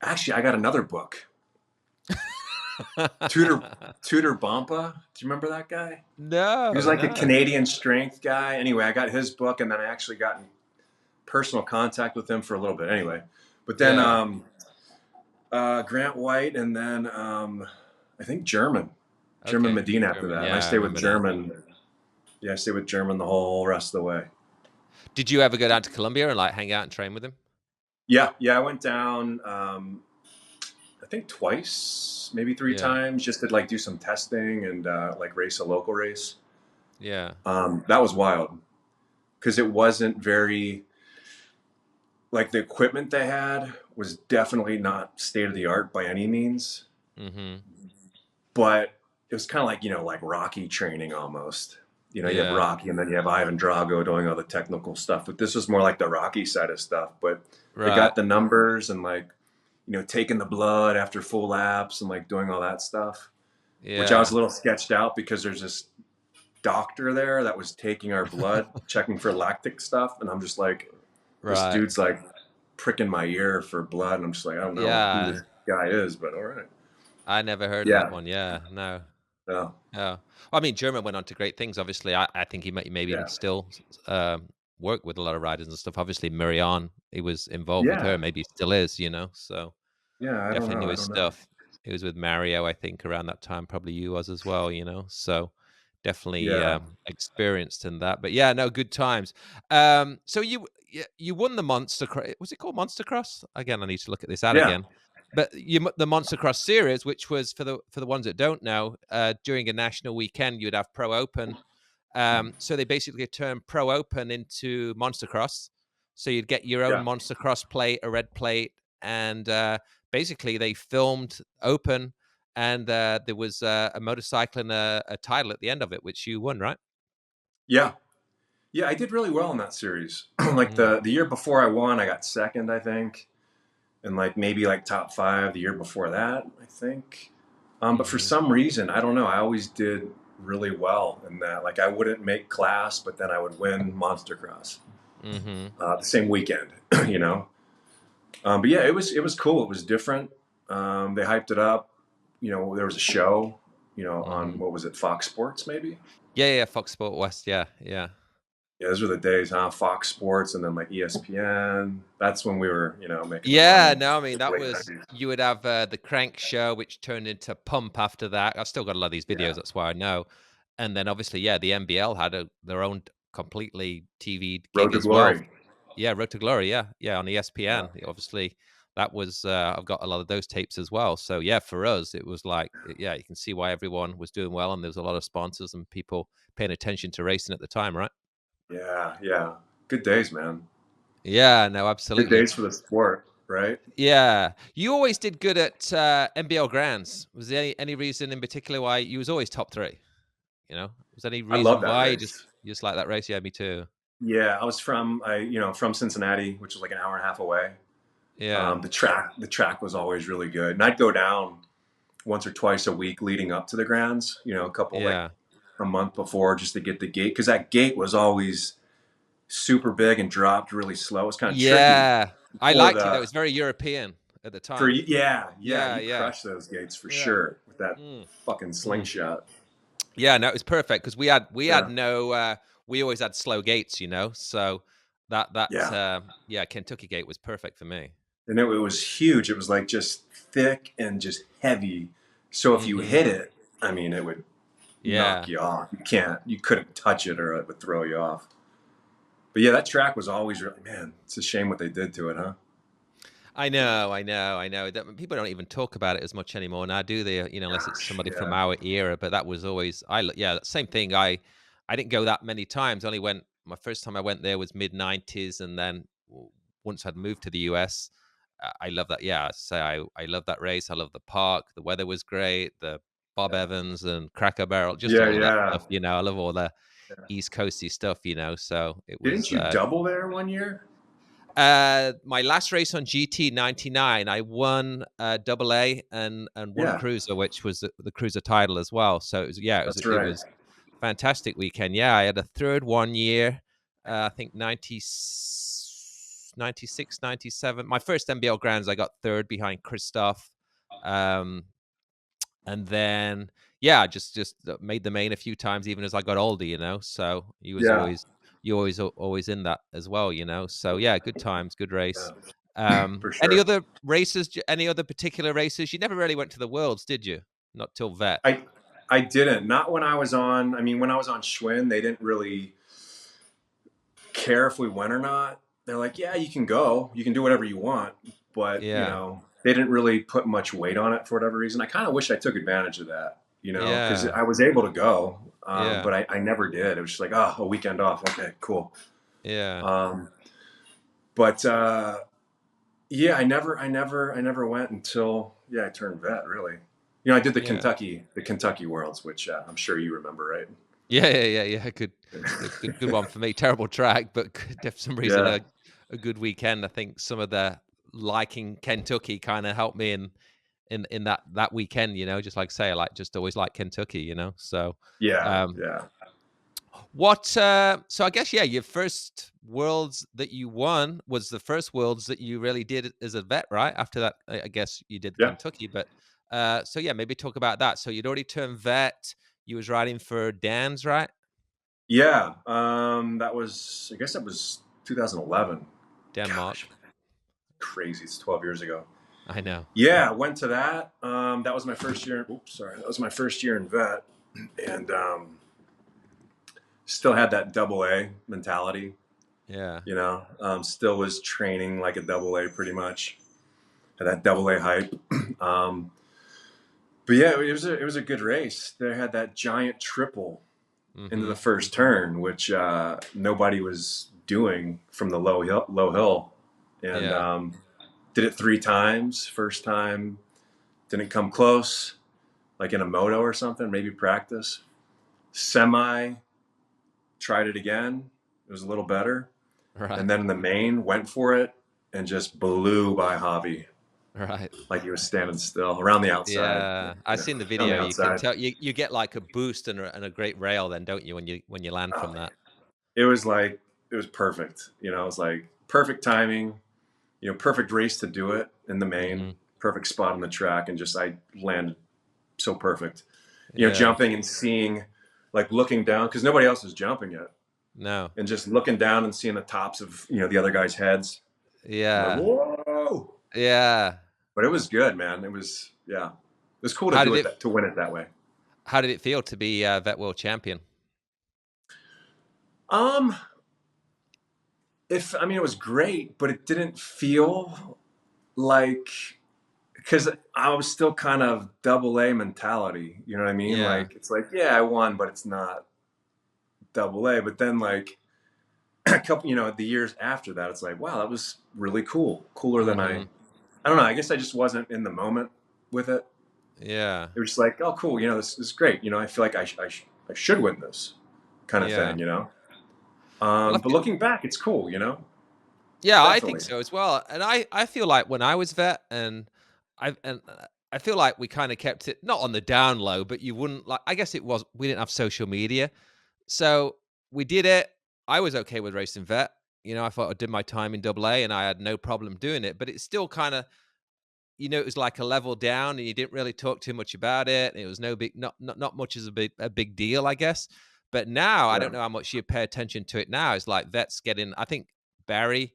actually, I got another book, Tudor Bompa. Do you remember that guy? He was No, like a no. Canadian strength guy. Anyway, I got his book, and then I actually got in personal contact with him for a little bit. Anyway, but then Yeah. Grant White, and then I think German Okay. Medina after German, that. And I yeah, I stayed with remember now. German. Yeah, I stayed with German the whole rest of the way. Did you ever go down to Colombia and, like, hang out and train with him? Yeah, yeah, I went down. I think twice, maybe three Yeah, times, just to like do some testing and like race a local race. yeah. That was wild because it wasn't very like the equipment they had was definitely not state of the art by any means, Mhm. but it was kind of like like Rocky training almost. You have Yeah. Rocky and then you have Ivan Drago doing all the technical stuff, but this was more like the Rocky side of stuff. But they Right. got the numbers and like taking the blood after full laps and like doing all that stuff, which I was Yeah. a little sketched out because there's this doctor there that was taking our blood, checking for lactic stuff. And I'm just like, this Right. dude's like pricking my ear for blood. And I'm just like, I don't know who Yeah. this guy is, but all right. I never heard of that Yeah. one. Yeah, no. Yeah. Yeah. I mean, German went on to great things, obviously. I think he maybe even Yeah. still, work with a lot of riders and stuff. Obviously, Marianne, he was involved with her, Yeah. maybe he still is, so Yeah. I don't definitely know. knew I his don't know. stuff. He was with Mario, I think, around that time, probably you was as well, so definitely, Yeah. experienced in that. But yeah, no, good times. So you won the was it called Monster Cross? Again, I need to look at this ad Yeah. again. But the Monster Cross series, which was for the ones that don't know, during a national weekend, you'd have Pro Open. So they basically turned Pro Open into Monster Cross. So you'd get your own Yeah. Monster Cross plate, a red plate, and basically they filmed Open, and there was a motorcycle and a title at the end of it, which you won, right? Yeah. Yeah. I did really well in that series. Like Mm, the year before I won, I got second, I think. And like maybe like top five the year before that, I think. But for hmm some reason, I don't know. I always did really well in that. Like I wouldn't make class, but then I would win Monster Cross hmm the same weekend. you know. But yeah, it was cool. It was different. They hyped it up. There was a show. On hmm what was it, Fox Sports maybe? Yeah, yeah, Fox Sport West. Yeah, yeah. Yeah, those were the days, huh? Fox Sports and then like ESPN. That's when we were, making the Yeah, money. no, I mean, The that late was 90s. you would have, the Crank Show, which turned into Pump after that. I've still got a lot of these videos, Yeah. that's why I know. And then obviously, yeah, the NBL had their own completely TV Road gig to as well. Glory. Yeah, Road to Glory, yeah, yeah, on Yeah. ESPN, obviously. That was I've got a lot of those tapes as well. So yeah, for us, it was like yeah, you can see why everyone was doing well, and there was a lot of sponsors and people paying attention to racing at the time, right? Yeah, yeah. Good days, man. Yeah, no, Good absolutely. days for the sport, right? Yeah, you always did good at NBL Grands. Was there any reason in particular why you was always top three? You know, was there any I love reason that why race. you just like that race? Yeah, me too. Yeah, from Cincinnati, which is like an hour and a half away. Yeah, The track was always really good, and I'd go down once or twice a week leading up to the Grands. A couple like yeah, a month before just to get the gate because that gate was always super big and dropped really slow. It's kind of tricky yeah. I for liked it though. the It's very European at the for time. yeah, Yeah, you yeah, crush those gates for yeah. sure with that Mm, fucking mm. slingshot. Yeah, no, it was perfect because we had Yeah, no we always had slow gates, you know. So that yeah, yeah, Kentucky gate was perfect for me. and it was huge. It was like just thick and just heavy. So if you Hmm. hit it, I mean, it would knock Yeah, you off. You couldn't touch it or it would throw you off. But yeah, that track was always really, man, it's a shame what they did to it, huh? I know. That people don't even talk about it as much anymore now, do they? You know, unless it's Gosh, somebody from yeah. our era. But that was always yeah, same thing. I didn't go that many times. Only went my first time I went there was mid 90s, and then once I'd moved to the US, I love that. Yeah, so I love that race. I love the park. The weather was great. The Bob Yeah. Evans and Cracker Barrel, just Yeah, all of that yeah. stuff. You know, I love all the Yeah. East Coasty stuff. You know, so it Didn't was you double there one year? my last race on GT 99, I won double A and one Yeah, cruiser, which was the cruiser title as well. So it was yeah, that's it right. was fantastic weekend. Yeah, I had a third one year, I think 96, 97. My first NBL Grands, I got third behind Christoph, um, and then yeah, just made the main a few times even as I got older, you know. So he was Yeah, always always in that as well, you know. So yeah, good times, good race. yeah, for Any sure. other races? Any other particular races? You never really went to the Worlds, did you? Not till vet. I I didn't. Not when I was on. I mean, when I was on Schwinn, they didn't really care if we went or not. They're like, yeah, you can go, you can do whatever you want, but Yeah, they didn't really put much weight on it for whatever reason. I kind of wish I took advantage of that, because yeah, I was able to go, yeah, but I never did. It was just like, oh, a weekend off, okay, cool. yeah, Um, but yeah, I never went until I turned vet. Really, I did yeah, The Kentucky Worlds, which I'm sure you remember, right? yeah. Good one for me. Terrible track, but for some reason Yeah, a good weekend. I think some of the liking Kentucky kind of helped me in that weekend, you know, just like say, I like just always like Kentucky, you know. So yeah, um yeah, so I guess yeah, your first worlds that you won was the first worlds that you really did as a vet, right? After that, I guess you did yeah. Kentucky, but so yeah, maybe talk about that. So you'd already turned vet, you was riding for Dan's, right? Yeah, I guess that was 2011. Denmark. Gosh, crazy. It's 12 years ago. I know. Yeah, went to that. That was my first year. Oops, sorry. That was my first year in vet, and still had that double A mentality. Yeah. Still was training like a double A pretty much. Had that double A hype. Um, but yeah, it was a good race. They had that giant triple into the Mhm. first turn, which nobody was doing from the low hill, and Yeah. did it 3 times. First time didn't come close, like in a moto or something, maybe practice. Semi tried it again. It was a little better, Right. and then in the main went for it and just blew by Javi Right. like he was standing still around the outside. Yeah. I seen the On the video. You can outside. tell you get like a boost and a great rail then, don't you, when you land Oh, from that? it was like it was perfect. It was like perfect timing. Perfect race to do it in the main. Mhm. Perfect spot on the track, and just I landed so perfect. Yeah. Jumping and seeing, like looking down because nobody else is jumping yet, No. and just looking down and seeing the tops of the other guys' heads. I'm like, Yeah. whoa! Yeah. But it was good, man. It was yeah. It was cool to How do did it it to win it that way. how did it feel to be vet world champion? If I mean it was great, but it didn't feel like, because I was still kind of double A mentality. You know what I mean? Yeah. Like, it's like, yeah, I won, but it's not double A. But then, like, a couple, the years after that, it's like, wow, that was really cool. Cooler than Mhm. I don't know. I guess I just wasn't in the moment with it. Yeah. It was just like, oh, cool. This is great. I feel like I should win this kind of Yeah. thing. Well, I But feel looking back, it's cool. yeah, I think Definitely. so as well, and I feel like when I was vet I feel like we kinda kept it not on the down low, but you wouldn't like I guess it was we didn't have social media, so we did it. I was okay with racing vet, I thought I did my time in double A, and I had no problem doing it, but it's still kinda it was like a level down and you didn't really talk too much about it. It was no big not much as a big deal, I guess. But now I Yeah. don't know how much you pay attention to it now. It's like vets getting I think Barry,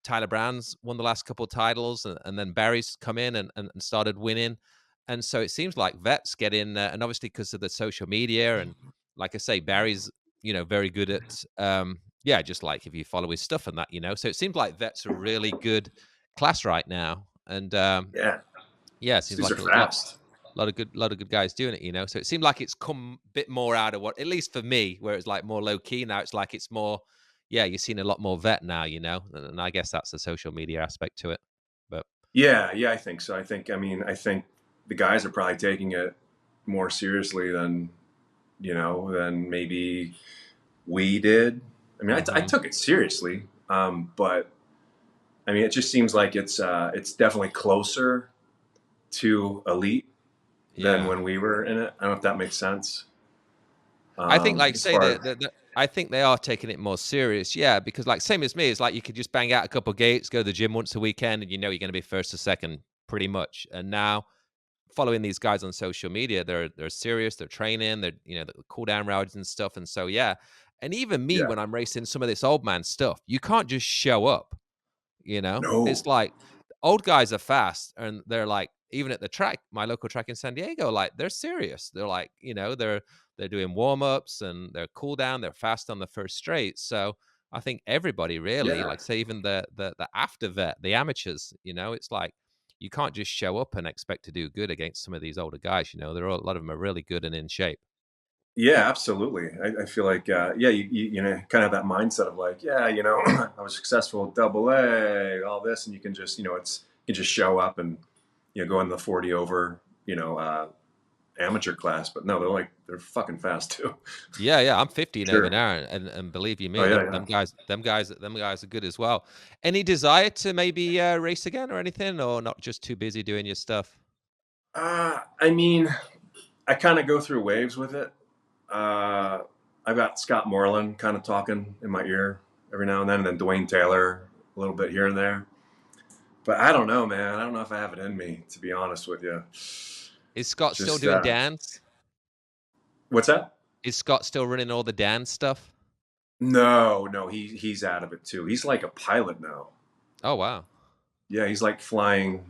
Tyler Brown's won the last couple of titles and then Barry's come in and started winning. And so it seems like vets get in and obviously because of the social media and like I say, Barry's, very good at yeah, just like if you follow his stuff and that. So it seems like vets are really good class right now, and Yeah. yeah, it These seems dudes are like a lot, fast. lot of good guys doing it. So it seemed like it's come a bit more out of what, at least for me, where it's like more low key now. It's like it's more, yeah, you're seeing a lot more vet now, and I guess that's the social media aspect to it. But Yeah. Yeah. I think so. I think the guys are probably taking it more seriously than maybe we did. I hmm took it seriously, but it just seems like it's definitely closer to elite than yeah, when we were in it. I don't know if that makes sense. I think, like As say far as I think they are taking it more serious, yeah, because like same as me, it's like you could just bang out a couple gates, go to the gym once a weekend, and you're going to be first or second pretty much. And now following these guys on social media, they're serious, they're training, they're the cool down routes and stuff. And so yeah. And even me yeah, when I'm racing some of this old man stuff, you can't just show up. no, It's like old guys are fast and they're like, even at the track, my local track in San Diego, like they're serious. They're like, they're doing warm-ups and they're cool down, they're fast on the first straight. So I think everybody really, yeah, like say even the after vet, the amateurs, it's like you can't just show up and expect to do good against some of these older guys. They're all, a lot of them are really good and in shape. yeah, absolutely. I feel like yeah, you kind of have that mindset of like, yeah, I was successful at double A, all this, and you can just you can just show up and go in the 40 over amateur class, but no, they're fucking fast too. Yeah, yeah, I'm 15 over Sure. now, and believe you Oh me, yeah, them guys are good as well. Any desire to maybe race again or anything, or not? Just too busy doing your stuff. I mean, I kind of go through waves with it. Uh, I've got Scott Moreland kind of talking in my ear every now and then Dwayne Taylor a little bit here and there. But I don't know, man. I don't know if I have it in me, to be honest with you. Is Scott still Just doing dance? what's that? Is Scott still running all the dance stuff? No, no, he's out of it too. He's like a pilot now. Oh wow. Yeah, he's like flying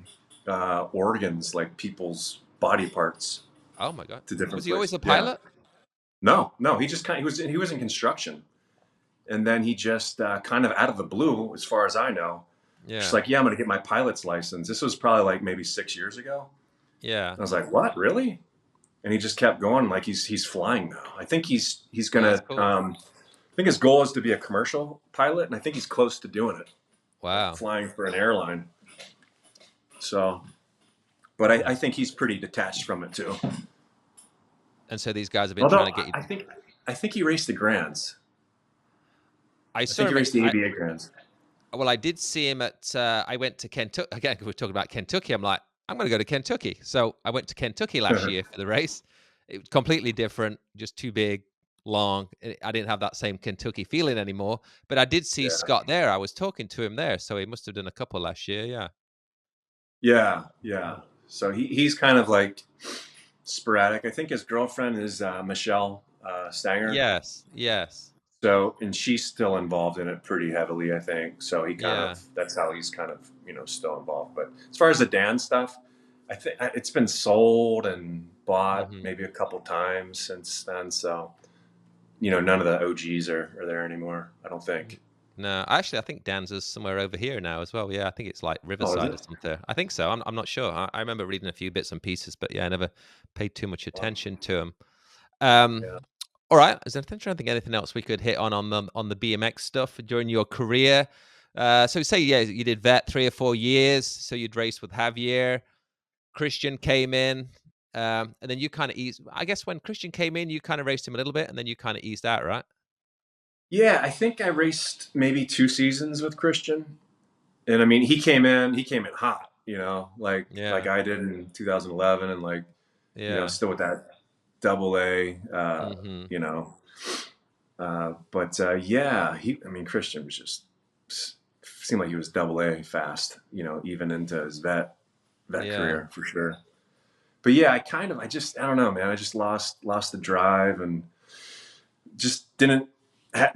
organs, like people's body parts Oh my god. to Was different he always places. a Yeah. pilot? No, no, he just kind of, he was in construction, and then he just kind of out of the blue, as far as I know, just Yeah, like, yeah, I'm going to get my pilot's license. This was probably like maybe 6 years ago. yeah. I was like, what, really? And he just kept going, like he's flying now. I think he's Oh, that's gonna. cool. I think his goal is to be a commercial pilot, and I think he's close to doing it, like Wow. flying for an airline. So, but I Nice. think he's pretty detached from it too. And so these guys have been trying Although to get you. I think he raced the Grands. I I saw think he him at. raced the ABA Grands. Well, I did see him at. I went to Kentucky again. We're talking about Kentucky. I'm like, I'm going to go to Kentucky. So I went to Kentucky last year for the race. It was completely different, just too big, long. I didn't have that same Kentucky feeling anymore. But I did see Yeah, Scott there. I was talking to him there, so he must have done a couple last year. Yeah. yeah, yeah. So he's kind of like sporadic. I think his girlfriend is Michelle Stanger. Yes. Yes. So, and she's still involved in it pretty heavily, I think. So Yeah. that's how he's kind of, still involved. But as far as the Dan stuff, I think it's been sold and bought hmm maybe a couple times since then. So, none of the OGs are there anymore, I don't think. No, actually, I think Dan's is somewhere over here now as well. Yeah, I think it's like Oh, is Riverside or it? something. I think so. I'm not sure. I remember reading a few bits and pieces, but yeah, I never paid too much Wow. attention to him. Um, Yeah. all right. Is there trying to think anything else we could hit on the BMX stuff during your career? So say yeah, you did vet 3 or 4 years. So you'd race with Javier. Christian came in, and then you kind of eased. I guess when Christian came in, you kind of raced him a little bit, and then you kind of eased out, right? Yeah, I think I raced maybe 2 seasons with Christian, and I mean he came in hot, like Yeah. I did in 2011, and like Yeah. still with that double A, Hmm. you know. But yeah, I mean, Christian was just seemed like he was double A fast, even into his vet Yeah. career for sure. But yeah, I don't know, man. I just lost the drive and just didn't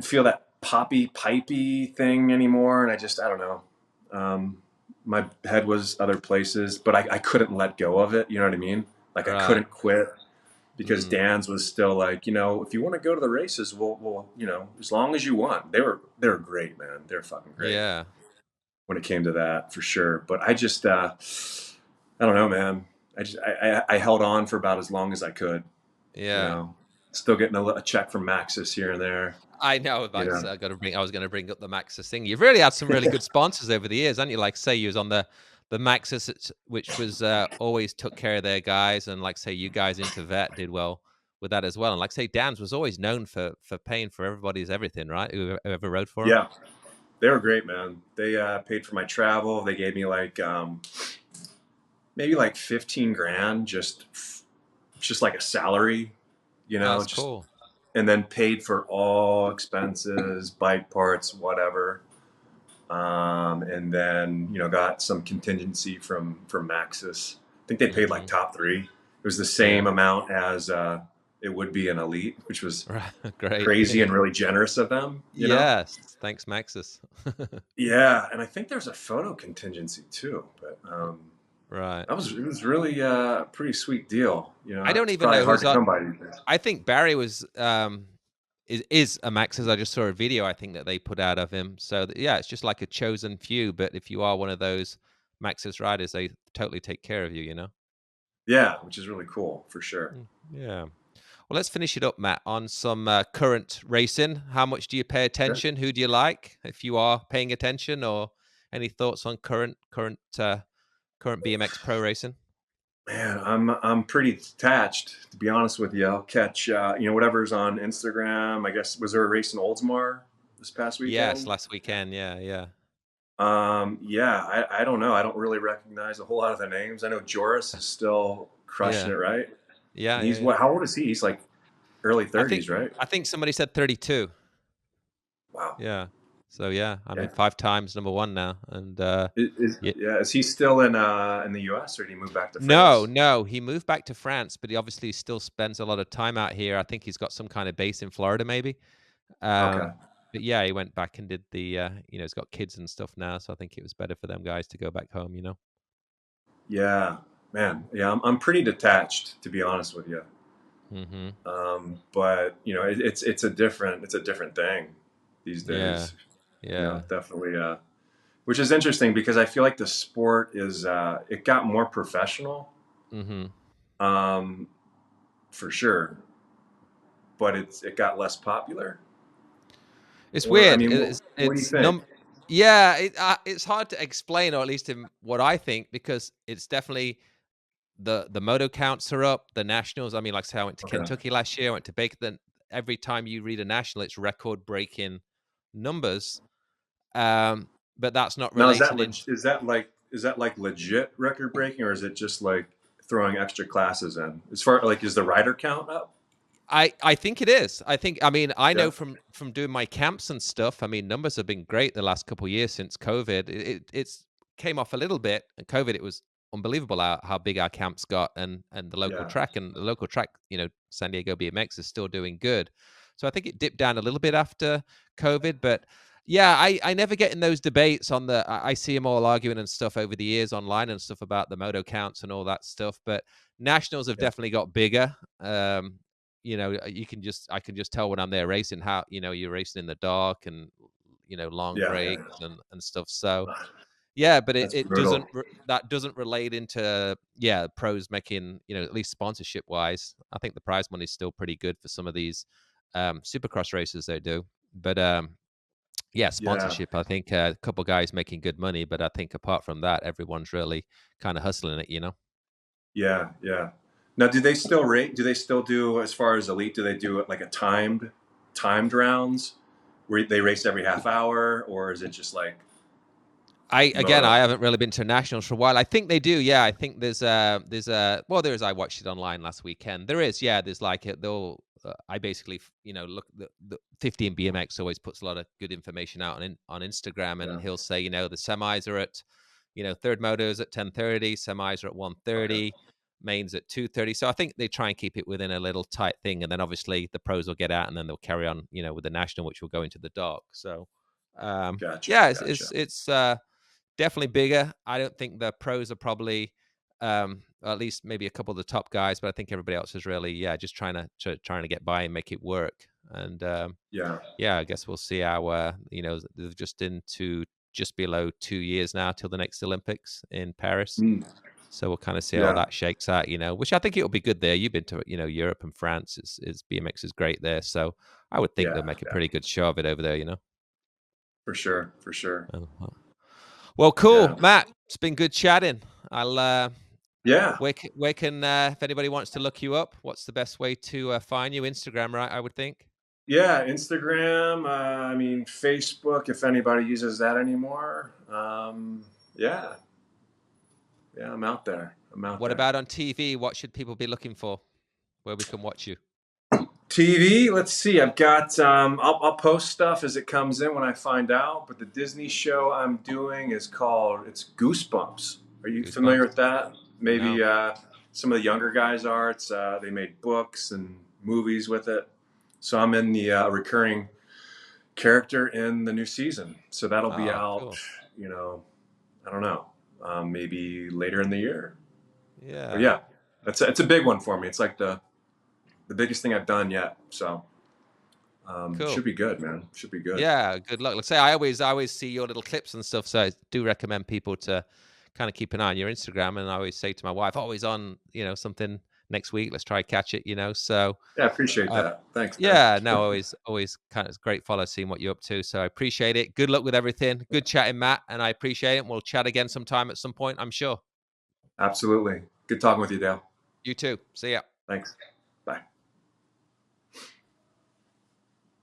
feel that poppy pipey thing anymore. And I don't know. Um, my head was other places, but I couldn't let go of it. You know what I mean? Like I Right. couldn't quit because Mm. Dan's was still like, if you want to go to the races, we'll, as long as you want. They were great, man. They're fucking great Yeah. when it came to that for sure. But I don't know, man. I held on for about as long as I could, you Yeah. know, still getting a check from Maxis here and there, I know, you but know. I was gonna bring up the Maxis thing. You've really had some really good sponsors over the years, haven't you? Like, say you was on the Maxis, which was always took care of their guys, and like say you guys into vet did well with that as well. And like say Dan's was always known for paying for everybody's everything, right? Who ever rode for him. Yeah, they were great, man. They paid for my travel. They gave me like maybe like 15 grand, just like a salary, Oh, that's just cool. and then paid for all expenses, bike parts, whatever. And then got some contingency from Maxis. I think they paid like Hmm. top three. It was the same Yeah. amount as it would be an elite, which was Right. Great. crazy and really generous of them. Yes. Thanks, Maxis. Yeah, and I think there's a photo contingency too. But Right. it was really a pretty sweet deal. I don't It's even probably know hard who's to come by these days. I think Barry was is a Max's. I just saw a video I think that they put out of him. So yeah, it's just like a chosen few. But if you are one of those Max's riders, they totally take care of you. You know. Yeah, which is really cool for sure. Yeah. Well, let's finish it up, Matt, on some current racing. How much do you pay Sure. attention? Who do you like, if you are paying attention, or any thoughts on current BMX pro racing? Man, I'm pretty detached to be honest with you. I'll catch whatever's on Instagram. I guess was there a race in Oldsmar this past Yes, weekend? last weekend. Yeah, yeah, Yeah, I don't know. I don't really recognize a whole lot of the names. I know Joris is still crushing yeah, it, right? yeah, And yeah, he's yeah. what? How old is he? He's like early I think 30s, right? I think somebody said 32. Wow. Yeah. So yeah, I mean Yeah. 5 times number one now, and yeah. Yeah, is he still in the US or did he move back to No, France? no, he moved back to France, but he obviously still spends a lot of time out here. I think he's got some kind of base in Florida, maybe. Okay. But yeah, he went back and did he's got kids and stuff now, so I think it was better for them guys to go back home, you know. Yeah, man. Yeah, I'm pretty detached to be honest with you. Mhm. But it's a different thing these Yeah. days. Yeah. Definitely. Which is interesting because I feel like the sport it got more professional, Mhm. um, for sure, but it got less popular. It's Or I weird. mean, what do you It's think? yeah, it's hard to explain, or at least in what I think, because it's definitely the moto counts are up, the nationals. I mean, like I say, I went to Okay. Kentucky last year, I went to Baker. Then every time you read a national, it's record breaking numbers. But that's not Now related in. is that like legit record breaking or is it just like throwing extra classes in? As far like is the rider count up? I think it is. I mean, I Yeah. know from doing my camps and stuff. I mean, numbers have been great the last couple of years since COVID. It's came off a little bit, and COVID it was unbelievable how big our camps got, and Yeah. the local track, San Diego BMX is still doing good. So I think it dipped down a little bit after COVID, but yeah, I never get in those debates on I see them all arguing and stuff over the years online and stuff about the moto counts and all that stuff, but nationals have Yeah. definitely got bigger. You can just I can just tell when I'm there racing how you're racing in the dark, and long Yeah, yeah, breaks and stuff. So yeah. yeah, but That's it brutal. that doesn't relate into pros making at least sponsorship wise. I think the prize money is still pretty good for some of these supercross races they do, but yeah, Yeah, sponsorship. I think a couple guys making good money, but I think apart from that, everyone's really kind of hustling it. yeah, yeah. Now, do they still rate? Do they still do, as far as elite? Do they do it like a timed rounds where they race every half hour, or is it just like I moto? haven't really been to nationals for a while. I think they do. Yeah, I think there is. I watched it online last weekend. There is. Yeah, there's like they'll. I basically, look. The 15 BMX always puts a lot of good information out on Instagram, and Yeah. he'll say, the semis are at, third motos at 10:30, semis are at Okay. 1:30, mains at 2:30. So I think they try and keep it within a little tight thing, and then obviously the pros will get out, and then they'll carry on, with the national, which will go into the dark. So, Gotcha. yeah, Gotcha. it's definitely bigger. I don't think the pros are probably, at least maybe a couple of the top guys, but I think everybody else is really, just trying to get by and make it work. And Yeah. yeah, I guess we'll see how they're just into just below 2 years now till the next Olympics in Paris. Mm. So we'll kind of see how Yeah. that shakes out, which I think it'll be good there. You've been to, Europe and France. Is BMX is great there, so I would think they'll Yeah. make a Yeah. pretty good show of it over there. For sure. For sure. Well, cool, Yeah. Matt. It's been good chatting. I'll Yeah. where can if anybody wants to look you up, what's the best way to find you? Instagram, right? I would think. Yeah. Instagram. I mean, Facebook, if anybody uses that anymore. Yeah. Yeah. I'm out there. I'm out What there. about on TV? What should people be looking for? Where we can watch you? TV, let's see. I've got. I'll post stuff as it comes in when I find out. But the Disney show I'm doing is called. It's Goosebumps. Are you familiar Goosebumps? with that? No. Maybe some of the younger guys are. It's they made books and movies with it. So I'm in the recurring character in the new season. So that'll be Oh, out. cool. You know, I don't know. Maybe later in the year. But Yeah. yeah, it's a big one for me. It's like the biggest thing I've done yet. So. Cool. Should be good, man. Should be good. Yeah, good luck. Like I say, I always see your little clips and stuff, so I do recommend people to kind of keep an eye on your Instagram. And I always say to my wife, always on, something next week. Let's try catch it. So Yeah, I appreciate uh, that. Thanks, man. yeah, no, always kind of great follow seeing what you're up to. So I appreciate it. Good luck with everything. Good chatting, Matt, and I appreciate it. And we'll chat again sometime at some point, I'm sure. Absolutely. Good talking with you, Dale. You too. See ya. Thanks.